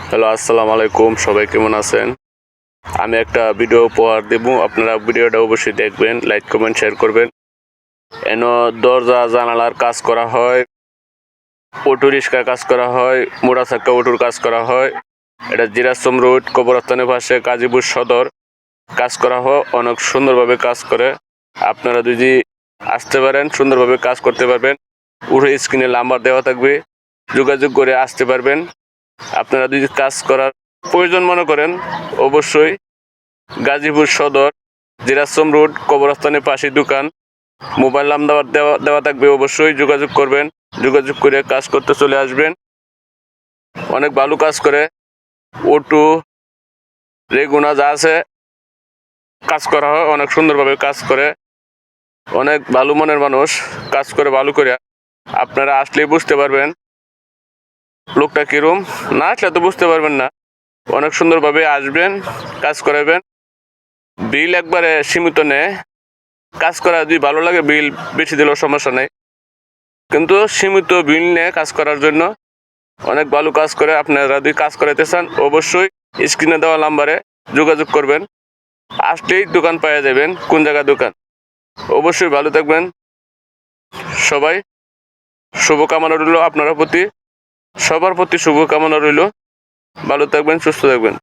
Hello, আসসালামু আলাইকুম। সবাই কেমন আছেন? আমি একটা ভিডিও উপহার দেব, আপনারা ভিডিওটা অবশ্যই দেখবেন, লাইক কমেন্ট শেয়ার করবেন। এন দরজা জানালার কাজ করা হয়, অটো রিক্সার কাজ করা হয়, মোটর সাইকেল অটোর কাজ করা হয়। এটা জিরাসম রোড, কবরস্থানের পাশে, গাজীপুর সদর। কাজ করা হয়, অনেক সুন্দরভাবে কাজ করে। আপনারা যদি আসতে পারেন, সুন্দরভাবে কাজ করতে পারবেন। উঠে স্ক্রিনে নাম্বার দেওয়া থাকবে, যোগাযোগ করে আসতে পারবেন। আপনারা যদি কাজ করার প্রয়োজন মনে করেন, অবশ্যই গাজীপুর সদর, জিরাসম রোড, কবরস্থানের পাশে দোকান। মোবাইল নাম্বার দেওয়া থাকবে, অবশ্যই যোগাযোগ করবেন। যোগাযোগ করে কাজ করতে চলে আসবেন। অনেক ভালো কাজ করে। অটো রেগুনা যা আছে কাজ করা হয়, অনেক সুন্দরভাবে কাজ করে। অনেক ভালো মনের মানুষ, কাজ করে ভালো করে। আপনারা আসলেই বুঝতে পারবেন লোকটা কিরম। না আসলে তো বুঝতে পারবেন না। অনেক সুন্দরভাবে আসবেন, কাজ করাবেন। বিল একবারে সীমিত নেয়। কাজ করা যদি ভালো লাগে বিল বেশি দিলেও সমস্যা নেই, কিন্তু সীমিত বিল নেয় কাজ করার জন্য। অনেক ভালো কাজ করে। আপনারা যদি কাজ করাতে চান, অবশ্যই স্ক্রিনে দেওয়া নাম্বারে যোগাযোগ করবেন। আসলেই দোকান পাওয়া যাবেন। কোন জায়গায় দোকান? অবশ্যই ভালো থাকবেন সবাই। শুভকামনা রইল আপনার প্রতি, সবার প্রতি শুভকামনা রইল। ভালো থাকবেন, সুস্থ থাকবেন।